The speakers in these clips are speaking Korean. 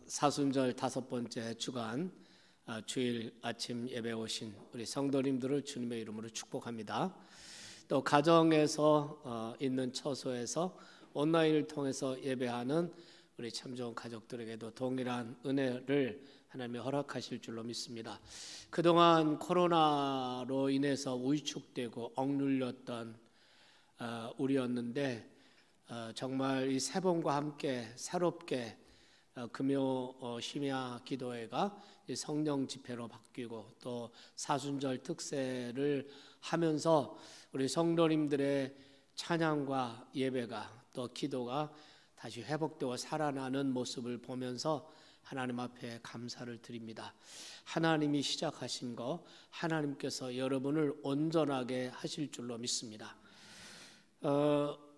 사순절 5번째 주간 주일 아침 예배 오신 우리 성도님들을 주님의 이름으로 축복합니다. 또 가정에서 있는 처소에서 온라인을 통해서 예배하는 우리 참 좋은 가족들에게도 동일한 은혜를 하나님이 허락하실 줄로 믿습니다. 그동안 코로나로 인해서 위축되고 억눌렸던 우리였는데 정말 이 새 봄과 함께 새롭게 금요 심야 기도회가 성령 집회로 바뀌고 또 사순절 특세를 하면서 우리 성도님들의 찬양과 예배가 또 기도가 다시 회복되고 살아나는 모습을 보면서 하나님 앞에 감사를 드립니다. 하나님이 시작하신 거 하나님께서 여러분을 온전하게 하실 줄로 믿습니다.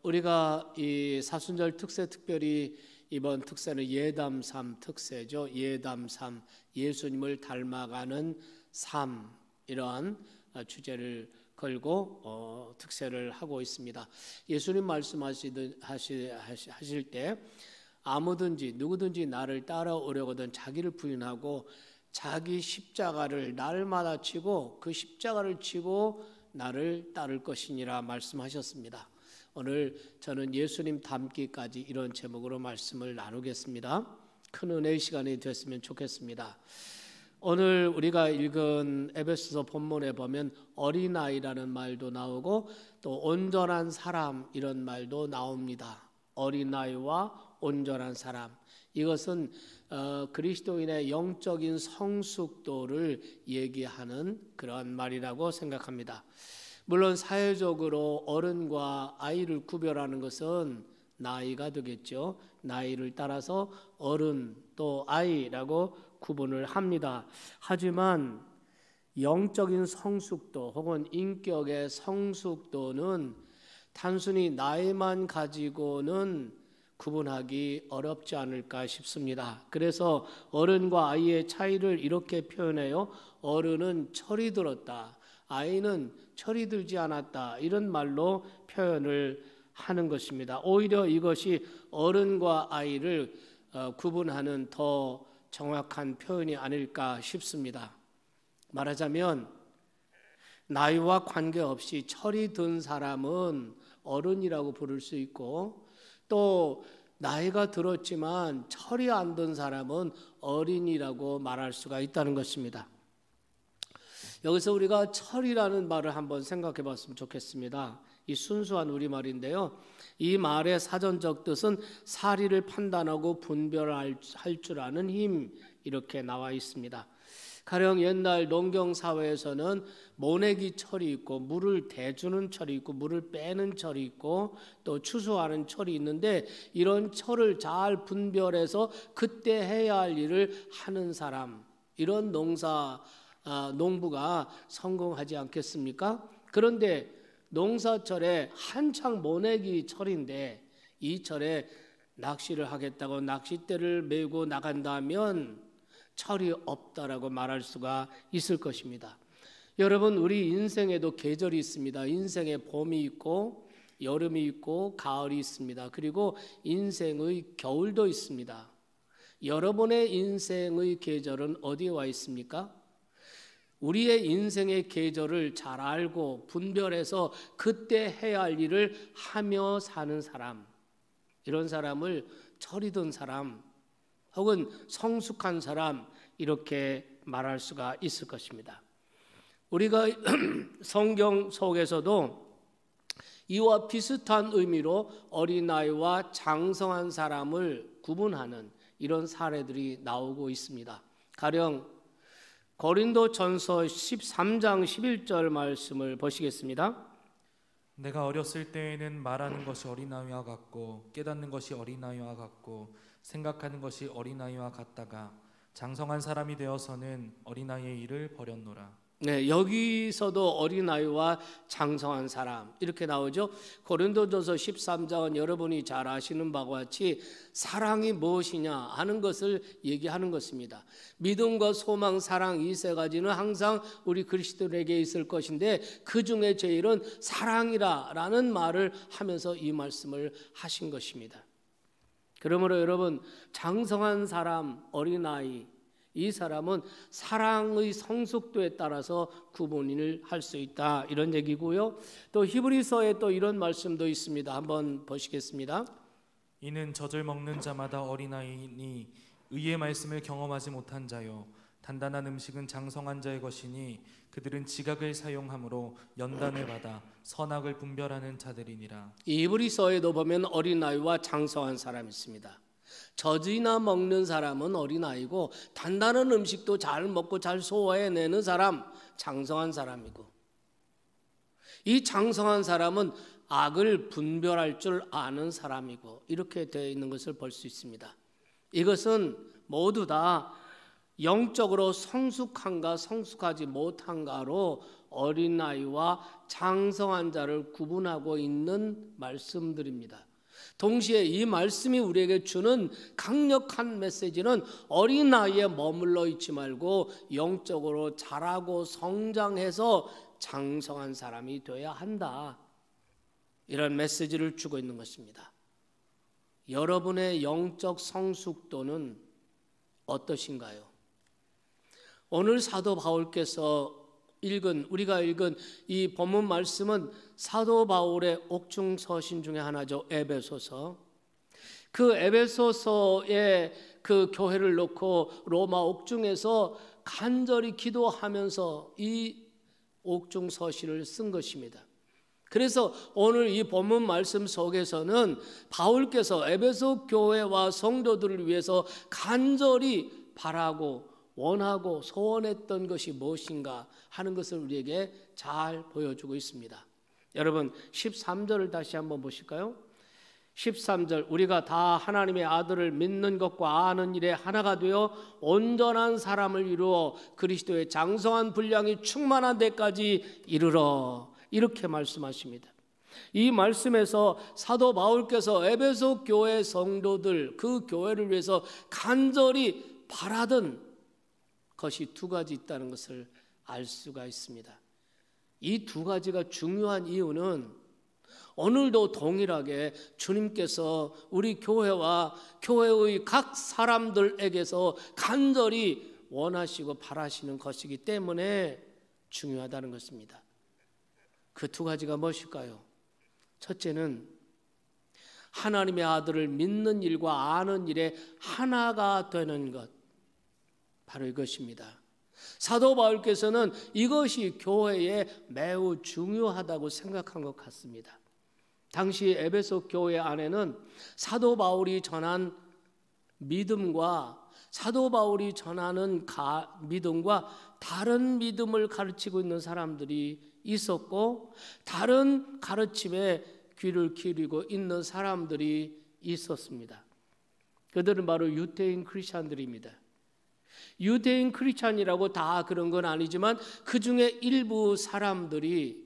우리가 이 사순절 특세 특별히 이번 특세는 예담3 특세죠. 예담3 예수님을 닮아가는 삶 이러한 주제를 걸고 특세를 하고 있습니다. 예수님 말씀하실 때 아무든지 누구든지 나를 따라오려거든 자기를 부인하고 자기 십자가를 날마다 지고 그 십자가를 지고 나를 따를 것이니라 말씀하셨습니다. 오늘 저는 예수님 닮기까지 이런 제목으로 말씀을 나누겠습니다. 큰 은혜의 시간이 됐으면 좋겠습니다. 오늘 우리가 읽은 에베소서 본문에 보면 어린아이라는 말도 나오고 또 온전한 사람 이런 말도 나옵니다. 어린아이와 온전한 사람, 이것은 그리스도인의 영적인 성숙도를 얘기하는 그런 말이라고 생각합니다. 물론 사회적으로 어른과 아이를 구별하는 것은 나이가 되겠죠. 나이를 따라서 어른 또 아이라고 구분을 합니다. 하지만 영적인 성숙도 혹은 인격의 성숙도는 단순히 나이만 가지고는 구분하기 어렵지 않을까 싶습니다. 그래서 어른과 아이의 차이를 이렇게 표현해요. 어른은 철이 들었다, 아이는 철이 들지 않았다, 이런 말로 표현을 하는 것입니다. 오히려 이것이 어른과 아이를 구분하는 더 정확한 표현이 아닐까 싶습니다. 말하자면 나이와 관계없이 철이 든 사람은 어른이라고 부를 수 있고 또 나이가 들었지만 철이 안 든 사람은 어린이라고 말할 수가 있다는 것입니다. 여기서 우리가 철이라는 말을 한번 생각해 봤으면 좋겠습니다. 이 순수한 우리말인데요. 이 말의 사전적 뜻은 사리를 판단하고 분별할 줄 아는 힘, 이렇게 나와 있습니다. 가령 옛날 농경 사회에서는 모내기 철이 있고 물을 대주는 철이 있고 물을 빼는 철이 있고 또 추수하는 철이 있는데 이런 철을 잘 분별해서 그때 해야 할 일을 하는 사람, 이런 농부가 성공하지 않겠습니까? 그런데 농사철에 한창 모내기 철인데 이 철에 낚시를 하겠다고 낚싯대를 메고 나간다면 철이 없다라고 말할 수가 있을 것입니다. 여러분, 우리 인생에도 계절이 있습니다. 인생에 봄이 있고 여름이 있고 가을이 있습니다. 그리고 인생의 겨울도 있습니다. 여러분의 인생의 계절은 어디에 와 있습니까? 우리의 인생의 계절을 잘 알고 분별해서 그때 해야 할 일을 하며 사는 사람, 이런 사람을 철이 든 사람 혹은 성숙한 사람, 이렇게 말할 수가 있을 것입니다. 우리가 성경 속에서도 이와 비슷한 의미로 어린아이와 장성한 사람을 구분하는 이런 사례들이 나오고 있습니다. 가령 고린도전서 13장 11절 말씀을 보시겠습니다. 내가 어렸을 때에는 말하는 것이 어린아이와 같고 깨닫는 것이 어린아이와 같고 생각하는 것이 어린아이와 같다가 장성한 사람이 되어서는 어린아이의 일을 버렸노라. 네, 여기서도 어린아이와 장성한 사람 이렇게 나오죠. 고린도전서 13장은 여러분이 잘 아시는 바와 같이 사랑이 무엇이냐 하는 것을 얘기하는 것입니다. 믿음과 소망, 사랑 이 세 가지는 항상 우리 그리스도인에게 있을 것인데 그 중에 제일은 사랑이라는 말을 하면서 이 말씀을 하신 것입니다. 그러므로 여러분, 장성한 사람, 어린아이, 이 사람은 사랑의 성숙도에 따라서 구분을 할 수 있다, 이런 얘기고요. 또 히브리서에 또 이런 말씀도 있습니다. 한번 보시겠습니다. 이는 젖을 먹는 자마다 어린아이니 의의 말씀을 경험하지 못한 자요 단단한 음식은 장성한 자의 것이니 그들은 지각을 사용함으로 연단을 받아 선악을 분별하는 자들이니라. 이 히브리서에도 보면 어린아이와 장성한 사람이 있습니다. 젖이나 먹는 사람은 어린아이고, 단단한 음식도 잘 먹고 잘 소화해내는 사람, 장성한 사람이고, 이 장성한 사람은 악을 분별할 줄 아는 사람이고, 이렇게 되어 있는 것을 볼 수 있습니다. 이것은 모두 다 영적으로 성숙한가 성숙하지 못한가로 어린아이와 장성한 자를 구분하고 있는 말씀들입니다. 동시에 이 말씀이 우리에게 주는 강력한 메시지는 어린아이에 머물러 있지 말고 영적으로 자라고 성장해서 장성한 사람이 되어야 한다, 이런 메시지를 주고 있는 것입니다. 여러분의 영적 성숙도는 어떠신가요? 오늘 사도 바울께서 우리가 읽은 이 본문 말씀은 사도 바울의 옥중 서신 중에 하나죠. 에베소서. 그 에베소서의 그 교회를 놓고 로마 옥중에서 간절히 기도하면서 이 옥중 서신을 쓴 것입니다. 그래서 오늘 이 본문 말씀 속에서는 바울께서 에베소 교회와 성도들을 위해서 간절히 바라고 원하고 소원했던 것이 무엇인가 하는 것을 우리에게 잘 보여주고 있습니다. 여러분, 13절을 다시 한번 보실까요? 13절, 우리가 다 하나님의 아들을 믿는 것과 아는 일에 하나가 되어 온전한 사람을 이루어 그리스도의 장성한 분량이 충만한 데까지 이르러, 이렇게 말씀하십니다. 이 말씀에서 사도 바울께서 에베소 교회 성도들, 그 교회를 위해서 간절히 바라던 것이 두 가지 있다는 것을 알 수가 있습니다. 이 두 가지가 중요한 이유는 오늘도 동일하게 주님께서 우리 교회와 교회의 각 사람들에게서 간절히 원하시고 바라시는 것이기 때문에 중요하다는 것입니다. 그 두 가지가 무엇일까요? 첫째는 하나님의 아들을 믿는 일과 아는 일에 하나가 되는 것, 바로 이것입니다. 사도 바울께서는 이것이 교회에 매우 중요하다고 생각한 것 같습니다. 당시 에베소 교회 안에는 사도 바울이 전한 믿음과 사도 바울이 전하는 믿음과 다른 믿음을 가르치고 있는 사람들이 있었고, 다른 가르침에 귀를 기울이고 있는 사람들이 있었습니다. 그들은 바로 유대인 크리스찬들입니다. 유대인 크리스찬이라고 다 그런 건 아니지만 그 중에 일부 사람들이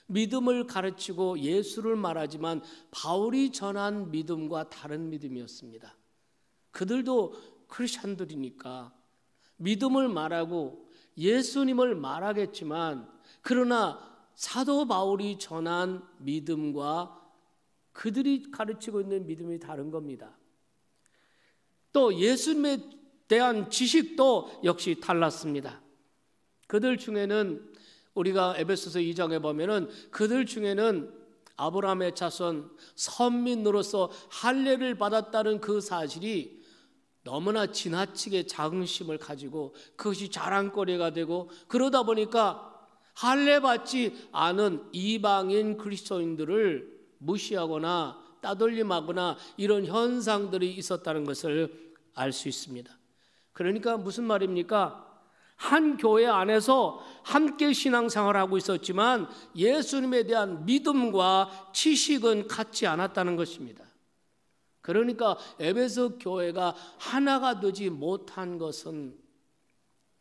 믿음을 가르치고 예수를 말하지만 바울이 전한 믿음과 다른 믿음이었습니다. 그들도 크리스찬들이니까 믿음을 말하고 예수님을 말하겠지만, 그러나 사도 바울이 전한 믿음과 그들이 가르치고 있는 믿음이 다른 겁니다. 또 예수님에 대한 지식도 역시 달랐습니다. 그들 중에는 우리가 에베소서 2장에 보면은 그들 중에는 아브라함의 자손 선민으로서 할례를 받았다는 그 사실이 너무나 지나치게 자긍심을 가지고 그것이 자랑거리가 되고, 그러다 보니까 할례 받지 않은 이방인 그리스도인들을 무시하거나 따돌림하거나 이런 현상들이 있었다는 것을 알 수 있습니다. 그러니까 무슨 말입니까? 한 교회 안에서 함께 신앙생활을 하고 있었지만 예수님에 대한 믿음과 지식은 같지 않았다는 것입니다. 그러니까 에베소 교회가 하나가 되지 못한 것은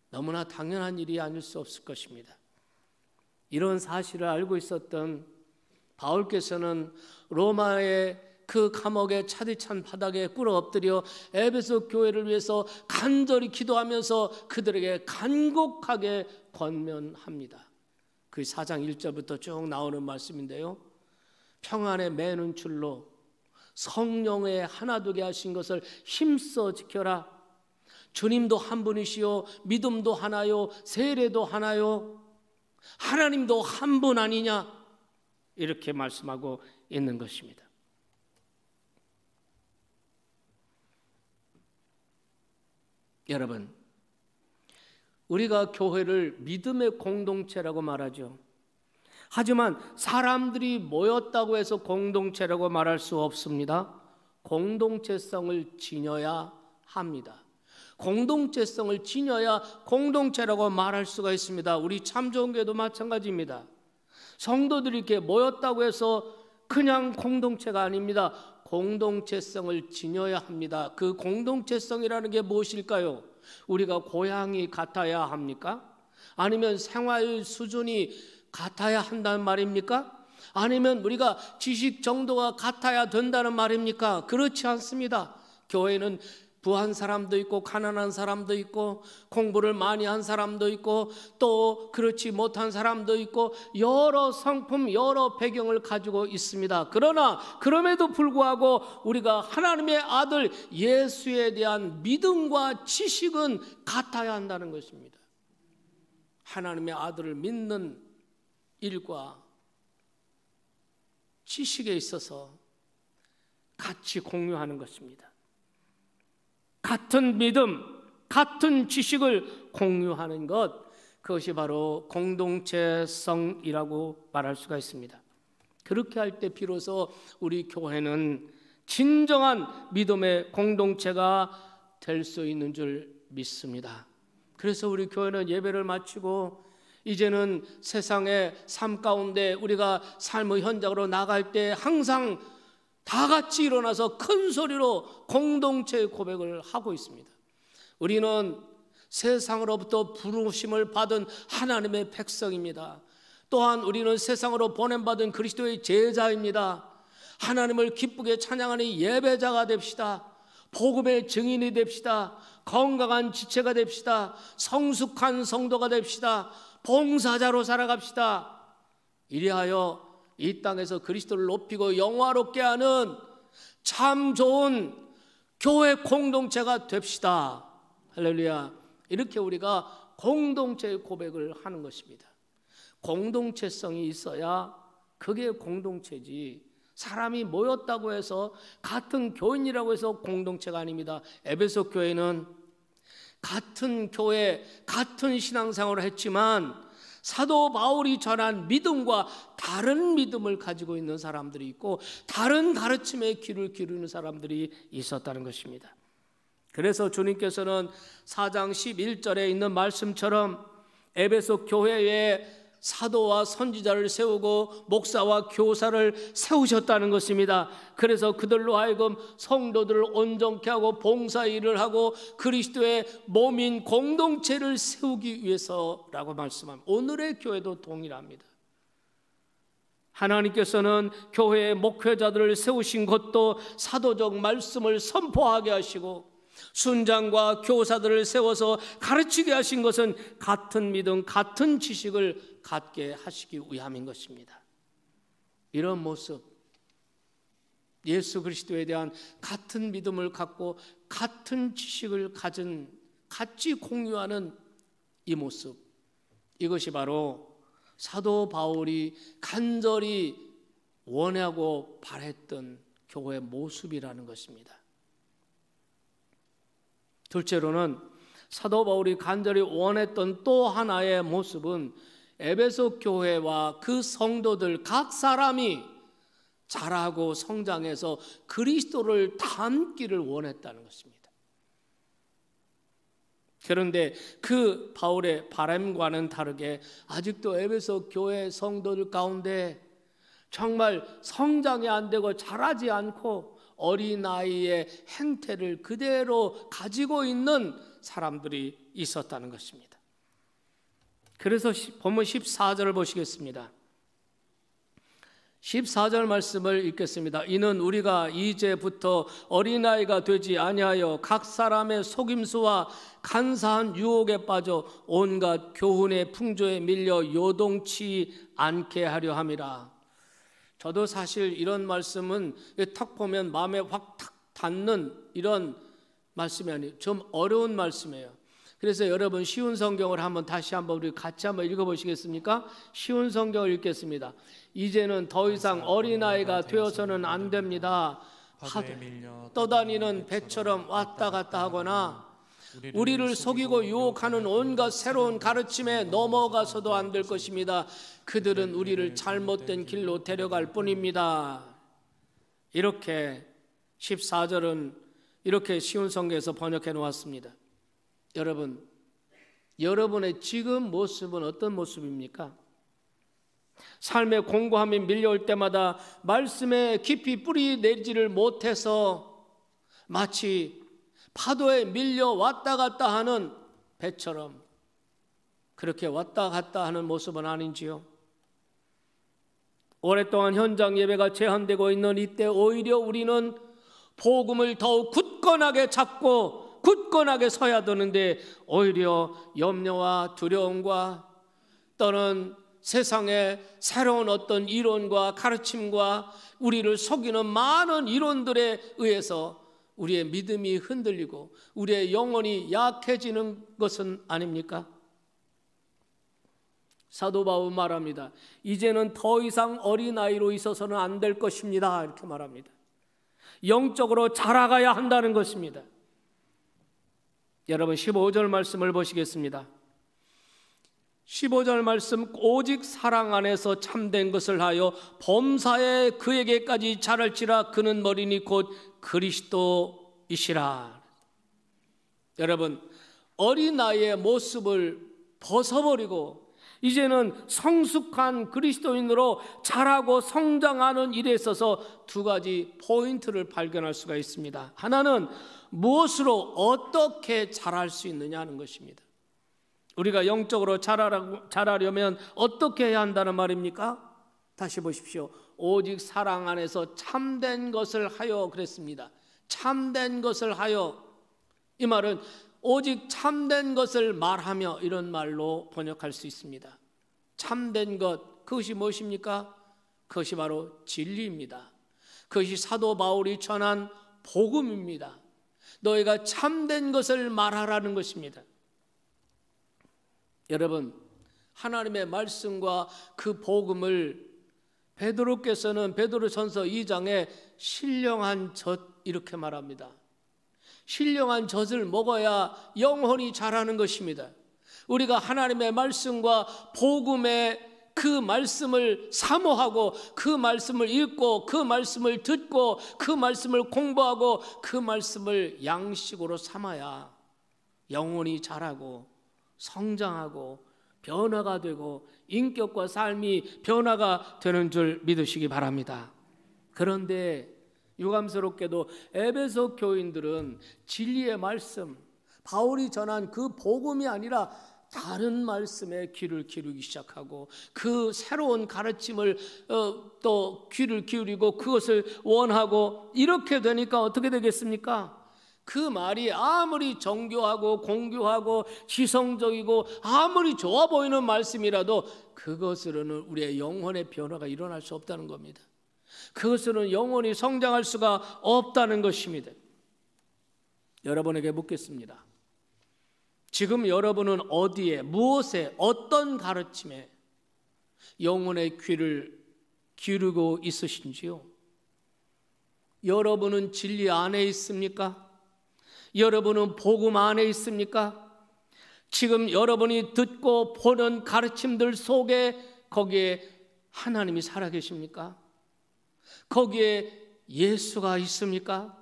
너무나 당연한 일이 아닐 수 없을 것입니다. 이런 사실을 알고 있었던 바울께서는 로마의 그 감옥의 차디찬 바닥에 꿇어 엎드려 에베소 교회를 위해서 간절히 기도하면서 그들에게 간곡하게 권면합니다. 그 4장 1절부터 쭉 나오는 말씀인데요, 평안에 매는 줄로 성령에 하나 되게 하신 것을 힘써 지켜라. 주님도 한 분이시요, 믿음도 하나요, 세례도 하나요, 하나님도 한 분 아니냐, 이렇게 말씀하고 있는 것입니다. 여러분, 우리가 교회를 믿음의 공동체라고 말하죠. 하지만 사람들이 모였다고 해서 공동체라고 말할 수 없습니다. 공동체성을 지녀야 합니다. 공동체성을 지녀야 공동체라고 말할 수가 있습니다. 우리 참좋은교회도 마찬가지입니다. 성도들이 이렇게 모였다고 해서 그냥 공동체가 아닙니다. 공동체성을 지녀야 합니다. 그 공동체성이라는 게 무엇일까요? 우리가 고향이 같아야 합니까? 아니면 생활 수준이 같아야 한다는 말입니까? 아니면 우리가 지식 정도가 같아야 된다는 말입니까? 그렇지 않습니다. 교회는 부한 사람도 있고 가난한 사람도 있고 공부를 많이 한 사람도 있고 또 그렇지 못한 사람도 있고 여러 성품 여러 배경을 가지고 있습니다. 그러나 그럼에도 불구하고 우리가 하나님의 아들 예수에 대한 믿음과 지식은 같아야 한다는 것입니다. 하나님의 아들을 믿는 일과 지식에 있어서 같이 공유하는 것입니다. 같은 믿음, 같은 지식을 공유하는 것, 그것이 바로 공동체성이라고 말할 수가 있습니다. 그렇게 할 때 비로소 우리 교회는 진정한 믿음의 공동체가 될 수 있는 줄 믿습니다. 그래서 우리 교회는 예배를 마치고 이제는 세상의 삶 가운데 우리가 삶의 현장으로 나갈 때 항상 다 같이 일어나서 큰 소리로 공동체의 고백을 하고 있습니다. 우리는 세상으로부터 부르심을 받은 하나님의 백성입니다. 또한 우리는 세상으로 보냄받은 그리스도의 제자입니다. 하나님을 기쁘게 찬양하는 예배자가 됩시다. 복음의 증인이 됩시다. 건강한 지체가 됩시다. 성숙한 성도가 됩시다. 봉사자로 살아갑시다. 이리하여 이 땅에서 그리스도를 높이고 영화롭게 하는 참 좋은 교회 공동체가 됩시다. 할렐루야. 이렇게 우리가 공동체의 고백을 하는 것입니다. 공동체성이 있어야 그게 공동체지, 사람이 모였다고 해서 같은 교인이라고 해서 공동체가 아닙니다. 에베소 교회는 같은 교회, 같은 신앙생활을 했지만 사도 바울이 전한 믿음과 다른 믿음을 가지고 있는 사람들이 있고 다른 가르침에 귀를 기울이는 사람들이 있었다는 것입니다. 그래서 주님께서는 4장 11절에 있는 말씀처럼 에베소 교회에 사도와 선지자를 세우고 목사와 교사를 세우셨다는 것입니다. 그래서 그들로 하여금 성도들을 온전케 하고 봉사 일을 하고 그리스도의 몸인 공동체를 세우기 위해서라고 말씀합니다. 오늘의 교회도 동일합니다. 하나님께서는 교회의 목회자들을 세우신 것도 사도적 말씀을 선포하게 하시고 순장과 교사들을 세워서 가르치게 하신 것은 같은 믿음, 같은 지식을 갖게 하시기 위함인 것입니다. 이런 모습, 예수 그리스도에 대한 같은 믿음을 갖고 같은 지식을 가진, 같이 공유하는 이 모습, 이것이 바로 사도 바울이 간절히 원하고 바랬던 교회의 모습이라는 것입니다. 둘째로는 사도 바울이 간절히 원했던 또 하나의 모습은 에베소 교회와 그 성도들 각 사람이 자라고 성장해서 그리스도를 닮기를 원했다는 것입니다. 그런데 그 바울의 바람과는 다르게 아직도 에베소 교회 성도들 가운데 정말 성장이 안 되고 자라지 않고 어린아이의 행태를 그대로 가지고 있는 사람들이 있었다는 것입니다. 그래서 본문 14절을 보시겠습니다. 14절 말씀을 읽겠습니다. 이는 우리가 이제부터 어린아이가 되지 아니하여 각 사람의 속임수와 간사한 유혹에 빠져 온갖 교훈의 풍조에 밀려 요동치 않게 하려 함이라. 저도 사실 이런 말씀은 탁 보면 마음에 확 탁 닿는 이런 말씀이 아니에요. 좀 어려운 말씀이에요. 그래서 여러분 쉬운 성경을 다시 한번 우리 같이 한번 읽어보시겠습니까? 쉬운 성경을 읽겠습니다. 이제는 더 이상 어린아이가 되어서는 안 됩니다. 떠다니는 배처럼 왔다 갔다 하거나 우리를 속이고 유혹하는 온갖 새로운 가르침에 넘어가서도 안 될 것입니다. 그들은 우리를 잘못된 길로 데려갈 뿐입니다. 이렇게 14절은 이렇게 쉬운 성경에서 번역해 놓았습니다. 여러분, 여러분의 지금 모습은 어떤 모습입니까? 삶의 공고함이 밀려올 때마다 말씀에 깊이 뿌리 내리지를 못해서 마치 파도에 밀려 왔다 갔다 하는 배처럼 그렇게 왔다 갔다 하는 모습은 아닌지요? 오랫동안 현장 예배가 제한되고 있는 이때 오히려 우리는 복음을 더욱 굳건하게 잡고 굳건하게 서야 되는데 오히려 염려와 두려움과 또는 세상의 새로운 어떤 이론과 가르침과 우리를 속이는 많은 이론들에 의해서 우리의 믿음이 흔들리고 우리의 영혼이 약해지는 것은 아닙니까? 사도 바울 말합니다. 이제는 더 이상 어린아이로 있어서는 안 될 것입니다. 이렇게 말합니다. 영적으로 자라가야 한다는 것입니다. 여러분 15절 말씀을 보시겠습니다. 15절 말씀, 오직 사랑 안에서 참된 것을 하여 범사에 그에게까지 자랄지라. 그는 머리니 곧 그리스도이시라. 여러분, 어린아이의 모습을 벗어버리고 이제는 성숙한 그리스도인으로 자라고 성장하는 일에 있어서 두 가지 포인트를 발견할 수가 있습니다. 하나는 무엇으로 어떻게 자랄 수 있느냐 하는 것입니다. 우리가 영적으로 자라려면 어떻게 해야 한다는 말입니까? 다시 보십시오. 오직 사랑 안에서 참된 것을 하여 그랬습니다. 참된 것을 하여. 이 말은 오직 참된 것을 말하며 이런 말로 번역할 수 있습니다. 참된 것, 그것이 무엇입니까? 그것이 바로 진리입니다. 그것이 사도 바울이 전한 복음입니다. 너희가 참된 것을 말하라는 것입니다. 여러분, 하나님의 말씀과 그 복음을 베드로께서는 베드로전서 2장에 신령한 젖 이렇게 말합니다. 신령한 젖을 먹어야 영혼이 자라는 것입니다. 우리가 하나님의 말씀과 복음의 그 말씀을 사모하고 그 말씀을 읽고 그 말씀을 듣고 그 말씀을 공부하고 그 말씀을 양식으로 삼아야 영혼이 자라고 성장하고 변화가 되고 인격과 삶이 변화가 되는 줄 믿으시기 바랍니다. 그런데 유감스럽게도 에베소 교인들은 진리의 말씀, 바울이 전한 그 복음이 아니라 다른 말씀에 귀를 기울이기 시작하고 그 새로운 가르침을 또 귀를 기울이고 그것을 원하고 이렇게 되니까 어떻게 되겠습니까? 그 말이 아무리 정교하고 공교하고 지성적이고 아무리 좋아 보이는 말씀이라도 그것으로는 우리의 영혼의 변화가 일어날 수 없다는 겁니다. 그것으로는 영혼이 성장할 수가 없다는 것입니다. 여러분에게 묻겠습니다. 지금 여러분은 어디에, 무엇에, 어떤 가르침에 영혼의 귀를 기울이고 있으신지요? 여러분은 진리 안에 있습니까? 여러분은 복음 안에 있습니까? 지금 여러분이 듣고 보는 가르침들 속에 거기에 하나님이 살아계십니까? 거기에 예수가 있습니까?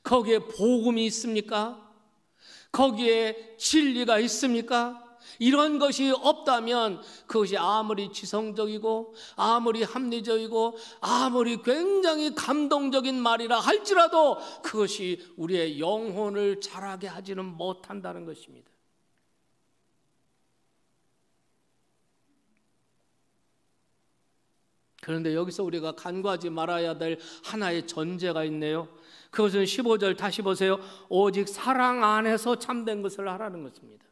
거기에 복음이 있습니까? 거기에 진리가 있습니까? 이런 것이 없다면 그것이 아무리 지성적이고 아무리 합리적이고 아무리 굉장히 감동적인 말이라 할지라도 그것이 우리의 영혼을 자라게 하지는 못한다는 것입니다. 그런데 여기서 우리가 간과하지 말아야 될 하나의 전제가 있네요. 그것은 15절 다시 보세요. 오직 사랑 안에서 참된 것을 하라는 것입니다.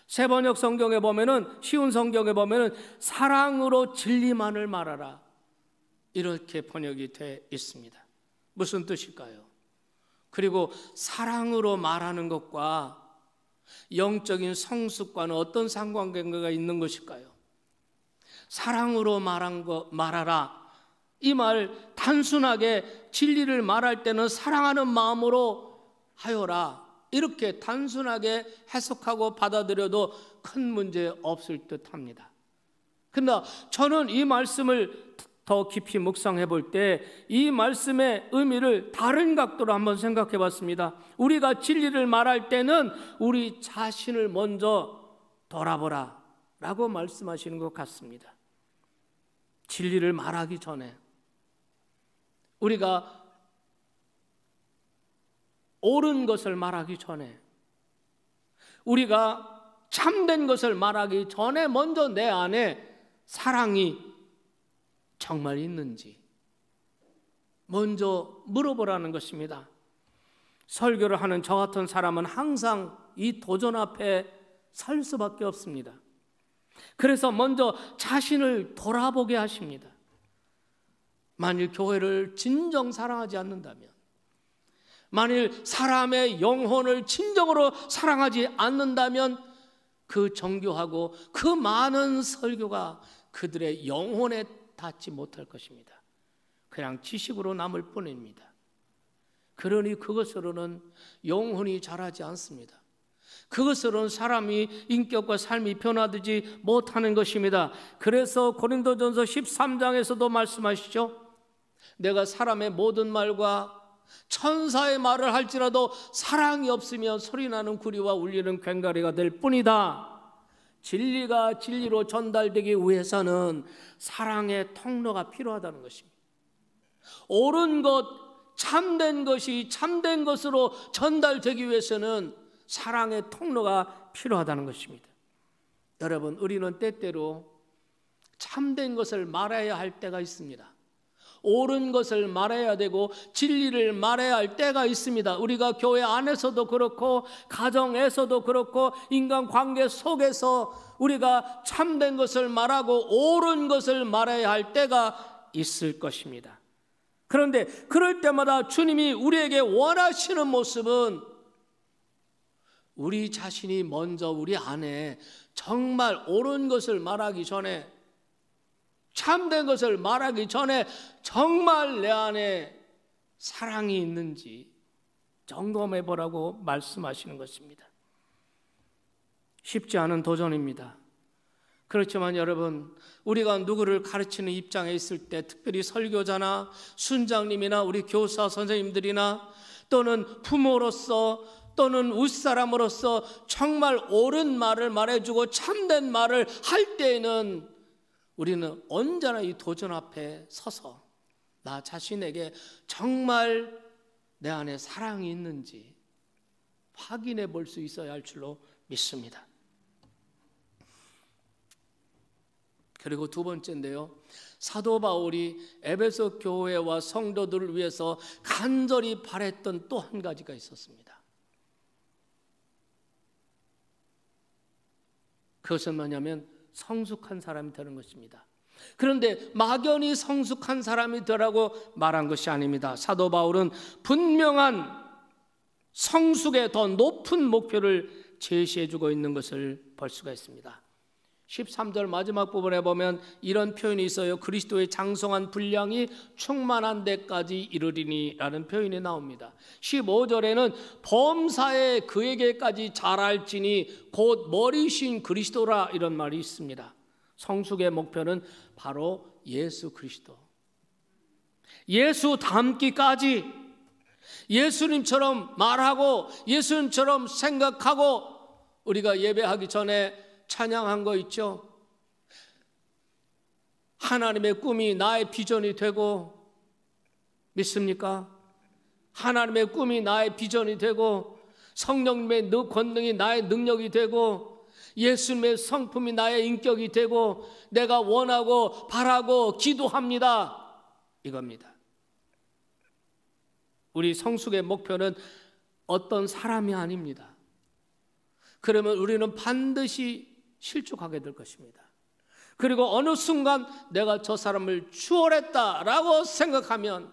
세번역 성경에 보면은, 쉬운 성경에 보면은 사랑으로 진리만을 말하라. 이렇게 번역이 되어 있습니다. 무슨 뜻일까요? 그리고 사랑으로 말하는 것과 영적인 성숙과는 어떤 상관관계가 있는 것일까요? 사랑으로 말하라. 이 말 단순하게 진리를 말할 때는 사랑하는 마음으로 하여라. 이렇게 단순하게 해석하고 받아들여도 큰 문제 없을 듯합니다. 그러나 저는 이 말씀을 더 깊이 묵상해 볼 때 이 말씀의 의미를 다른 각도로 한번 생각해 봤습니다. 우리가 진리를 말할 때는 우리 자신을 먼저 돌아보라 라고 말씀하시는 것 같습니다. 진리를 말하기 전에 우리가 옳은 것을 말하기 전에 우리가 참된 것을 말하기 전에 먼저 내 안에 사랑이 정말 있는지 먼저 물어보라는 것입니다. 설교를 하는 저 같은 사람은 항상 이 도전 앞에 설 수밖에 없습니다. 그래서 먼저 자신을 돌아보게 하십니다. 만일 교회를 진정 사랑하지 않는다면, 만일 사람의 영혼을 진정으로 사랑하지 않는다면 그 정교하고 그 많은 설교가 그들의 영혼에 닿지 못할 것입니다. 그냥 지식으로 남을 뿐입니다. 그러니 그것으로는 영혼이 자라지 않습니다. 그것으로는 사람이 인격과 삶이 변화되지 못하는 것입니다. 그래서 고린도전서 13장에서도 말씀하시죠. 내가 사람의 모든 말과 천사의 말을 할지라도 사랑이 없으면 소리나는 구리와 울리는 괭가리가 될 뿐이다. 진리가 진리로 전달되기 위해서는 사랑의 통로가 필요하다는 것입니다. 옳은 것, 참된 것이 참된 것으로 전달되기 위해서는 사랑의 통로가 필요하다는 것입니다. 여러분, 우리는 때때로 참된 것을 말해야 할 때가 있습니다. 옳은 것을 말해야 되고 진리를 말해야 할 때가 있습니다. 우리가 교회 안에서도 그렇고 가정에서도 그렇고 인간관계 속에서 우리가 참된 것을 말하고 옳은 것을 말해야 할 때가 있을 것입니다. 그런데 그럴 때마다 주님이 우리에게 원하시는 모습은 우리 자신이 먼저 우리 안에 정말 옳은 것을 말하기 전에, 참된 것을 말하기 전에 정말 내 안에 사랑이 있는지 점검해 보라고 말씀하시는 것입니다. 쉽지 않은 도전입니다. 그렇지만 여러분, 우리가 누구를 가르치는 입장에 있을 때, 특별히 설교자나 순장님이나 우리 교사 선생님들이나 또는 부모로서 또는 윗사람으로서 정말 옳은 말을 말해주고 참된 말을 할 때에는 우리는 언제나 이 도전 앞에 서서 나 자신에게 정말 내 안에 사랑이 있는지 확인해 볼 수 있어야 할 줄로 믿습니다. 그리고 두 번째인데요, 사도 바울이 에베소 교회와 성도들을 위해서 간절히 바랬던 또 한 가지가 있었습니다. 그것은 뭐냐면 성숙한 사람이 되는 것입니다. 그런데 막연히 성숙한 사람이 되라고 말한 것이 아닙니다. 사도 바울은 분명한 성숙의 더 높은 목표를 제시해주고 있는 것을 볼 수가 있습니다. 13절 마지막 부분에 보면 이런 표현이 있어요. 그리스도의 장성한 분량이 충만한 데까지 이르리니 라는 표현이 나옵니다. 15절에는 범사에 그에게까지 자랄지니 곧 머리신 그리스도라 이런 말이 있습니다. 성숙의 목표는 바로 예수 그리스도, 예수 닮기까지, 예수님처럼 말하고 예수님처럼 생각하고. 우리가 예배하기 전에 찬양한 거 있죠? 하나님의 꿈이 나의 비전이 되고, 믿습니까? 하나님의 꿈이 나의 비전이 되고, 성령님의 권능이 나의 능력이 되고, 예수님의 성품이 나의 인격이 되고, 내가 원하고 바라고 기도합니다, 이겁니다. 우리 성숙의 목표는 어떤 사람이 아닙니다. 그러면 우리는 반드시 실족하게 될 것입니다. 그리고 어느 순간 내가 저 사람을 추월했다라고 생각하면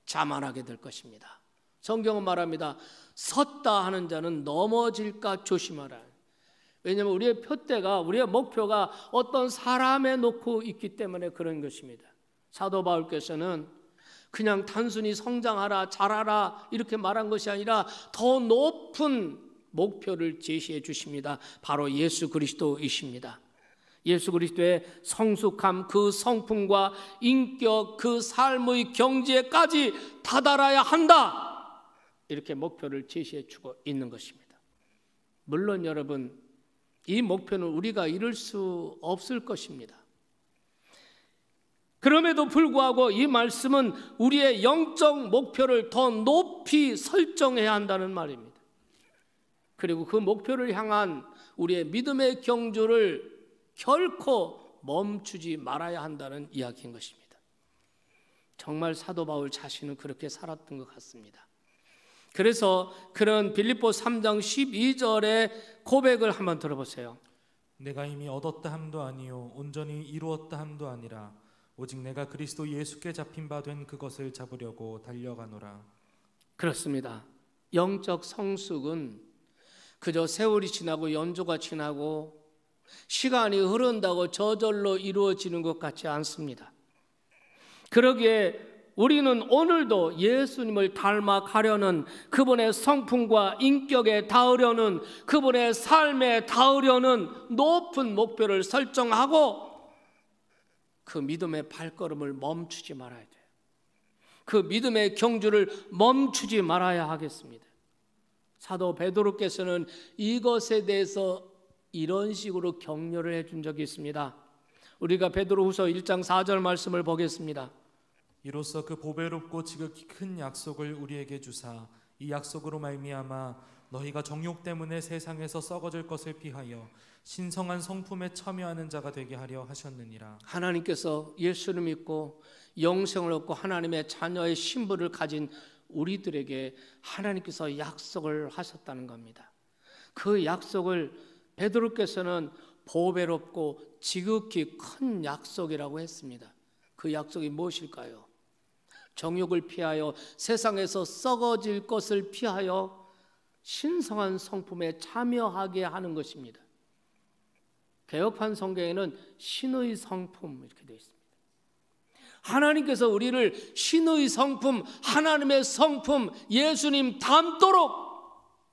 자만하게 될 것입니다. 성경은 말합니다. 섰다 하는 자는 넘어질까 조심하라. 왜냐하면 우리의 표대가, 우리의 목표가 어떤 사람에 놓고 있기 때문에 그런 것입니다. 사도 바울께서는 그냥 단순히 성장하라, 잘하라 이렇게 말한 것이 아니라 더 높은 목표를 제시해 주십니다. 바로 예수 그리스도이십니다. 예수 그리스도의 성숙함, 그 성품과 인격, 그 삶의 경지에까지 다다라야 한다. 이렇게 목표를 제시해 주고 있는 것입니다. 물론 여러분, 이 목표는 우리가 이룰 수 없을 것입니다. 그럼에도 불구하고 이 말씀은 우리의 영적 목표를 더 높이 설정해야 한다는 말입니다. 그리고 그 목표를 향한 우리의 믿음의 경주를 결코 멈추지 말아야 한다는 이야기인 것입니다. 정말 사도 바울 자신은 그렇게 살았던 것 같습니다. 그래서 그런 빌립보 3장 12절의 고백을 한번 들어보세요. 내가 이미 얻었다 함도 아니요 온전히 이루었다 함도 아니라 오직 내가 그리스도 예수께 잡힌 바 된 그것을 잡으려고 달려가노라. 그렇습니다. 영적 성숙은 그저 세월이 지나고 연조가 지나고 시간이 흐른다고 저절로 이루어지는 것 같지 않습니다. 그러기에 우리는 오늘도 예수님을 닮아가려는, 그분의 성품과 인격에 닿으려는, 그분의 삶에 닿으려는 높은 목표를 설정하고 그 믿음의 발걸음을 멈추지 말아야 돼요. 그 믿음의 경주를 멈추지 말아야 하겠습니다. 사도 베드로께서는 이것에 대해서 이런 식으로 격려를 해준 적이 있습니다. 우리가 베드로후서 1장 4절 말씀을 보겠습니다. 이로써 그 보배롭고 지극히 큰 약속을 우리에게 주사 이 약속으로 말미암아 너희가 정욕 때문에 세상에서 썩어질 것을 피하여 신성한 성품에 참여하는 자가 되게 하려 하셨느니라. 하나님께서 예수를 믿고 영생을 얻고 하나님의 자녀의 신분을 가진 우리들에게 하나님께서 약속을 하셨다는 겁니다. 그 약속을 베드로께서는 보배롭고 지극히 큰 약속이라고 했습니다. 그 약속이 무엇일까요? 정욕을 피하여 세상에서 썩어질 것을 피하여 신성한 성품에 참여하게 하는 것입니다. 개역한 성경에는 신의 성품 이렇게 되어 있습니다. 하나님께서 우리를 신의 성품, 하나님의 성품, 예수님 닮도록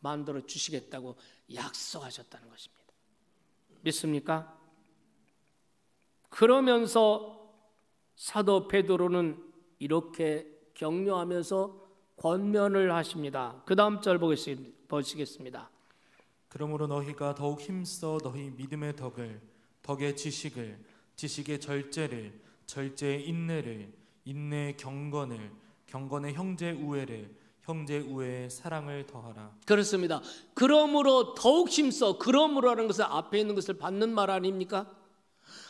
만들어 주시겠다고 약속하셨다는 것입니다. 믿습니까? 그러면서 사도 베드로는 이렇게 격려하면서 권면을 하십니다. 그 다음 절 보시겠습니다. 그러므로 너희가 더욱 힘써 너희 믿음의 덕을, 덕의 지식을, 지식의 절제를, 절제의 인내를, 인내의 경건을, 경건의 형제 우애를, 형제 우애의 사랑을 더하라. 그렇습니다. 그러므로 더욱 힘써, 그러므로라는 것은 앞에 있는 것을 받는 말 아닙니까?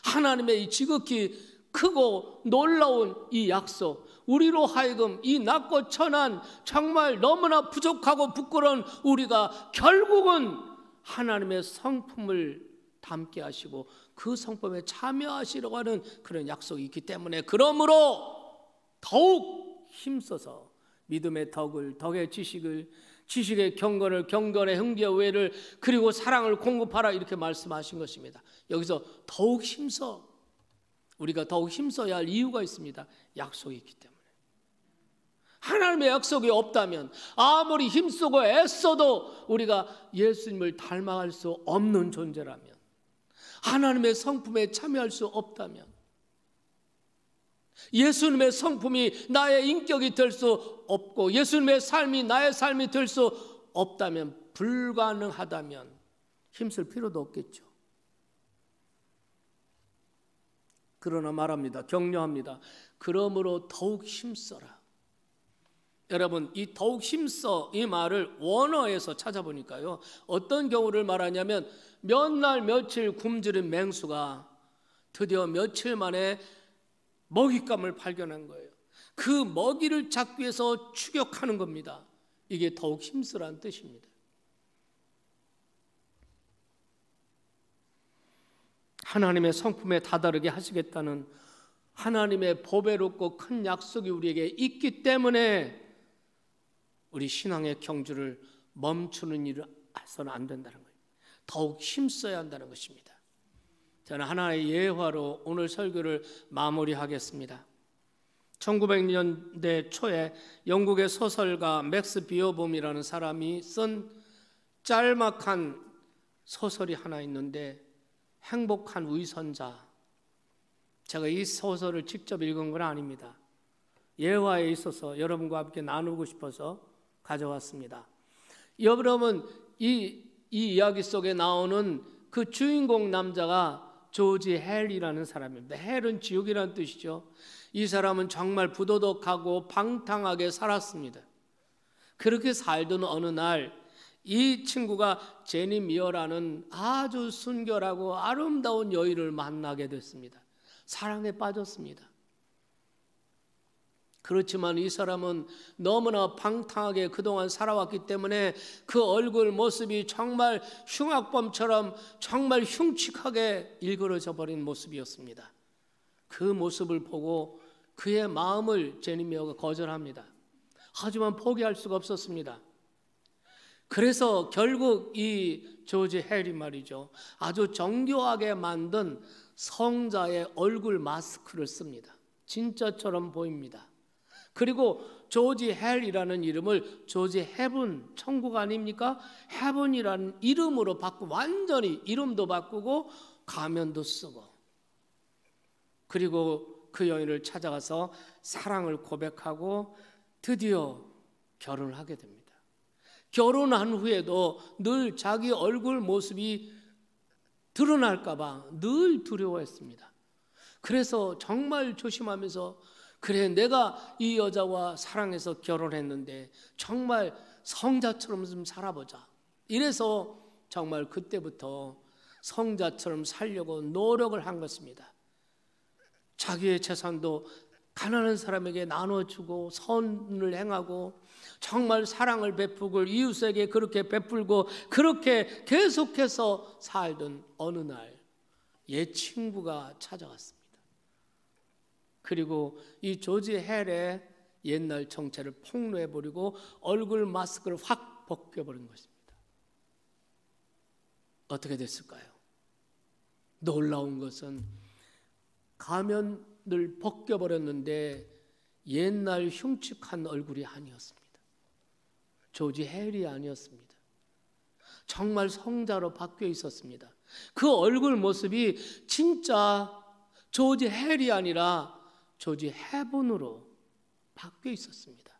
하나님의 이 지극히 크고 놀라운 이 약속, 우리로 하여금 이 낮고 천한 정말 너무나 부족하고 부끄러운 우리가 결국은 하나님의 성품을 담게 하시고 그 성품에 참여하시려고 하는 그런 약속이 있기 때문에, 그러므로 더욱 힘써서 믿음의 덕을, 덕의 지식을, 지식의 경건을, 경건의 형제 우애를, 그리고 사랑을 공급하라 이렇게 말씀하신 것입니다. 여기서 더욱 힘써, 우리가 더욱 힘써야 할 이유가 있습니다. 약속이 있기 때문에. 하나님의 약속이 없다면 아무리 힘쓰고 애써도 우리가 예수님을 닮아갈 수 없는 존재라면, 하나님의 성품에 참여할 수 없다면, 예수님의 성품이 나의 인격이 될 수 없고 예수님의 삶이 나의 삶이 될 수 없다면, 불가능하다면 힘쓸 필요도 없겠죠. 그러나 말합니다. 격려합니다. 그러므로 더욱 힘써라. 여러분, 이 더욱 힘써 이 말을 원어에서 찾아보니까요, 어떤 경우를 말하냐면 몇 날 며칠 굶주린 맹수가 드디어 며칠 만에 먹잇감을 발견한 거예요. 그 먹이를 잡기 위해서 추격하는 겁니다. 이게 더욱 힘쓰라는 뜻입니다. 하나님의 성품에 다다르게 하시겠다는 하나님의 보배롭고 큰 약속이 우리에게 있기 때문에 우리 신앙의 경주를 멈추는 일을 해서는 안 된다는 거예요. 더욱 힘써야 한다는 것입니다. 저는 하나의 예화로 오늘 설교를 마무리하겠습니다. 1900년대 초에 영국의 소설가 맥스 비어봄이라는 사람이 쓴 짤막한 소설이 하나 있는데, 행복한 위선자. 제가 이 소설을 직접 읽은 건 아닙니다. 예화에 있어서 여러분과 함께 나누고 싶어서 가져왔습니다. 여러분, 이 이야기 속에 나오는 그 주인공 남자가 조지 헬이라는 사람입니다. 헬은 지옥이라는 뜻이죠. 이 사람은 정말 부도덕하고 방탕하게 살았습니다. 그렇게 살던 어느 날 이 친구가 제니 미어라는 아주 순결하고 아름다운 여인을 만나게 됐습니다. 사랑에 빠졌습니다. 그렇지만 이 사람은 너무나 방탕하게 그동안 살아왔기 때문에 그 얼굴 모습이 정말 흉악범처럼 정말 흉측하게 일그러져 버린 모습이었습니다. 그 모습을 보고 그의 마음을 제니 미어가 거절합니다. 하지만 포기할 수가 없었습니다. 그래서 결국 이 조지 헬이 말이죠, 아주 정교하게 만든 성자의 얼굴 마스크를 씁니다. 진짜처럼 보입니다. 그리고 조지 헬이라는 이름을 조지 헤븐, 천국 아닙니까? 헤븐이라는 이름으로 바꾸고, 완전히 이름도 바꾸고 가면도 쓰고, 그리고 그 여인을 찾아가서 사랑을 고백하고 드디어 결혼을 하게 됩니다. 결혼한 후에도 늘 자기 얼굴 모습이 드러날까 봐 늘 두려워했습니다. 그래서 정말 조심하면서, 그래, 내가 이 여자와 사랑해서 결혼했는데 정말 성자처럼 좀 살아보자. 이래서 정말 그때부터 성자처럼 살려고 노력을 한 것입니다. 자기의 재산도 가난한 사람에게 나눠주고 선을 행하고 정말 사랑을 베푸고 이웃에게 그렇게 베풀고 그렇게 계속해서 살던 어느 날 옛 친구가 찾아왔습니다. 그리고 이 조지 헬의 옛날 정체를 폭로해버리고 얼굴 마스크를 확 벗겨버린 것입니다. 어떻게 됐을까요? 놀라운 것은 가면을 벗겨버렸는데 옛날 흉측한 얼굴이 아니었습니다. 조지 헬이 아니었습니다. 정말 성자로 바뀌어 있었습니다. 그 얼굴 모습이 진짜 조지 헬이 아니라 조지 헤븐으로 바뀌어 있었습니다.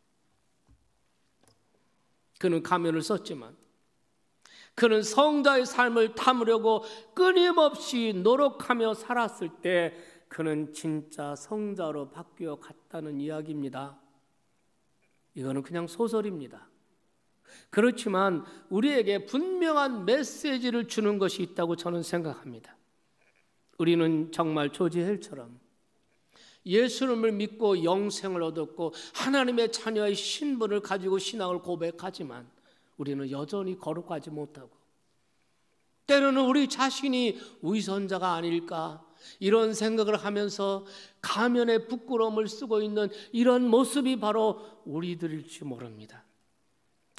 그는 가면을 썼지만 그는 성자의 삶을 담으려고 끊임없이 노력하며 살았을 때 그는 진짜 성자로 바뀌어 갔다는 이야기입니다. 이거는 그냥 소설입니다. 그렇지만 우리에게 분명한 메시지를 주는 것이 있다고 저는 생각합니다. 우리는 정말 조지 헬처럼 예수님을 믿고 영생을 얻었고 하나님의 자녀의 신분을 가지고 신앙을 고백하지만 우리는 여전히 거룩하지 못하고, 때로는 우리 자신이 위선자가 아닐까 이런 생각을 하면서 가면에 부끄러움을 쓰고 있는 이런 모습이 바로 우리들일지 모릅니다.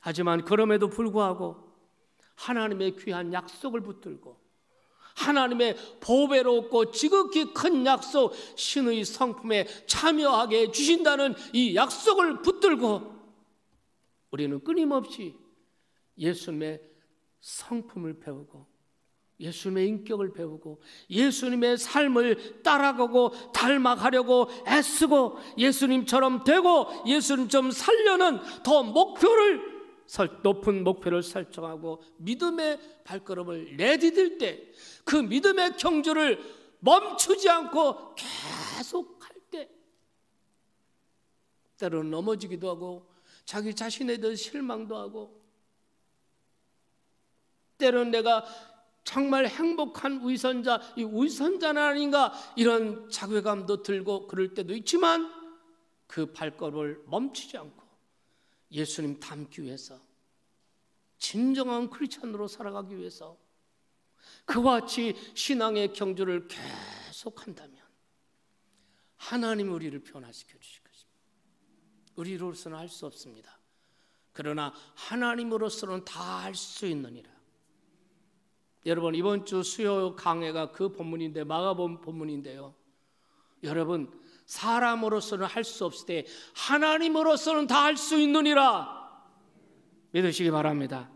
하지만 그럼에도 불구하고 하나님의 귀한 약속을 붙들고 하나님의 보배롭고 지극히 큰 약속, 신의 성품에 참여하게 해주신다는 이 약속을 붙들고 우리는 끊임없이 예수님의 성품을 배우고 예수님의 인격을 배우고 예수님의 삶을 따라가고 닮아가려고 애쓰고 예수님처럼 되고 예수님처럼 살려는 더 높은 목표를 설정하고 믿음의 발걸음을 내디딜 때, 그 믿음의 경주를 멈추지 않고 계속 할 때 때로는 넘어지기도 하고 자기 자신에 대해 실망도 하고, 때로는 내가 정말 행복한 위선자, 이 위선자는 아닌가 이런 자괴감도 들고 그럴 때도 있지만 그 발걸음을 멈추지 않고 예수님 닮기 위해서, 진정한 크리스찬으로 살아가기 위해서 그와 같이 신앙의 경주를 계속한다면 하나님이 우리를 변화시켜 주실 것입니다. 우리로서는 할 수 없습니다. 그러나 하나님으로서는 다 할 수 있느니라. 여러분, 이번 주 수요 강해가 그 본문인데, 마가복음 본문인데요, 여러분, 사람으로서는 할 수 없을 때 하나님으로서는 다 할 수 있느니라 믿으시기 바랍니다.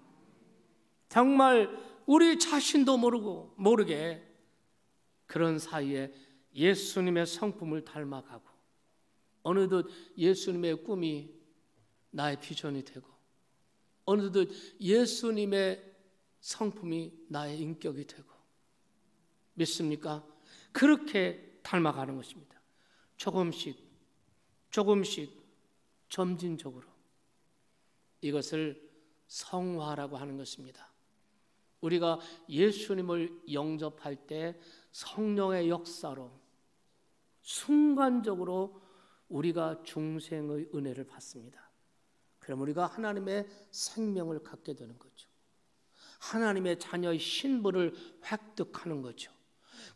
정말 우리 자신도 모르게 그런 사이에 예수님의 성품을 닮아가고 어느덧 예수님의 꿈이 나의 비전이 되고 어느덧 예수님의 성품이 나의 인격이 되고, 믿습니까? 그렇게 닮아가는 것입니다. 조금씩 점진적으로 이것을 성화라고 하는 것입니다. 우리가 예수님을 영접할 때 성령의 역사로 순간적으로 우리가 중생의 은혜를 받습니다. 그럼 우리가 하나님의 생명을 갖게 되는 거죠. 하나님의 자녀의 신분을 획득하는 거죠.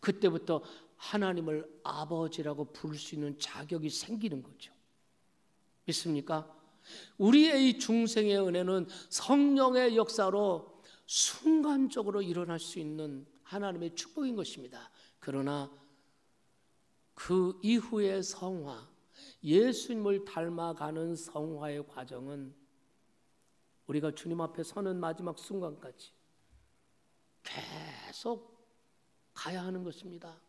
그때부터 하나님을 아버지라고 부를 수 있는 자격이 생기는 거죠. 믿습니까? 우리의 이 중생의 은혜는 성령의 역사로 순간적으로 일어날 수 있는 하나님의 축복인 것입니다. 그러나 그 이후의 성화, 예수님을 닮아가는 성화의 과정은 우리가 주님 앞에 서는 마지막 순간까지 계속 가야 하는 것입니다.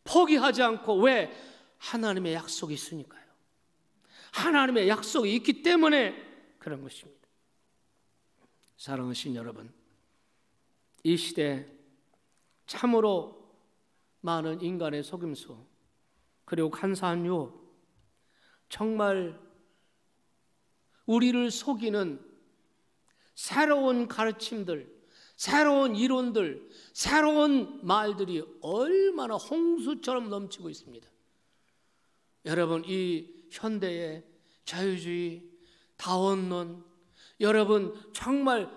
포기하지 않고. 왜? 하나님의 약속이 있으니까요. 하나님의 약속이 있기 때문에 그런 것입니다. 사랑하신 여러분, 이 시대 참으로 많은 인간의 속임수 그리고 간사한 유혹, 정말 우리를 속이는 새로운 가르침들, 새로운 이론들, 새로운 말들이 얼마나 홍수처럼 넘치고 있습니다. 여러분, 이 현대의 자유주의, 다원론, 여러분 정말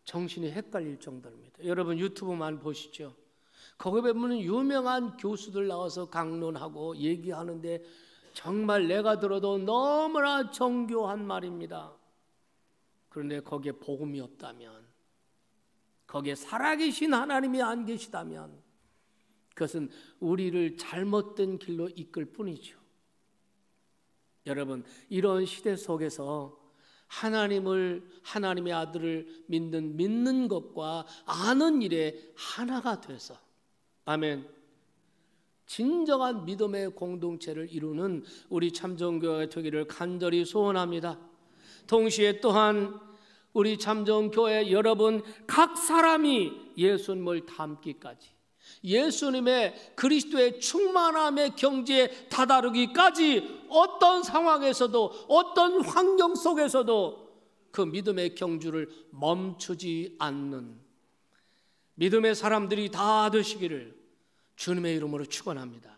정신이 헷갈릴 정도입니다. 여러분 유튜브만 보시죠. 거기에 보면 유명한 교수들 나와서 강론하고 얘기하는데 정말 내가 들어도 너무나 정교한 말입니다. 그런데 거기에 복음이 없다면, 거기에 살아계신 하나님이 안 계시다면 그것은 우리를 잘못된 길로 이끌 뿐이죠. 여러분, 이런 시대 속에서 하나님의 아들을 믿는 것과 아는 일에 하나가 돼서, 아멘, 진정한 믿음의 공동체를 이루는 우리 참정교회가 되기를 간절히 소원합니다. 동시에 또한 우리 참정교회 여러분 각 사람이 예수님을 닮기까지, 예수님의 그리스도의 충만함의 경지에 다다르기까지 어떤 상황에서도 어떤 환경 속에서도 그 믿음의 경주를 멈추지 않는 믿음의 사람들이 다 되시기를 주님의 이름으로 축원합니다.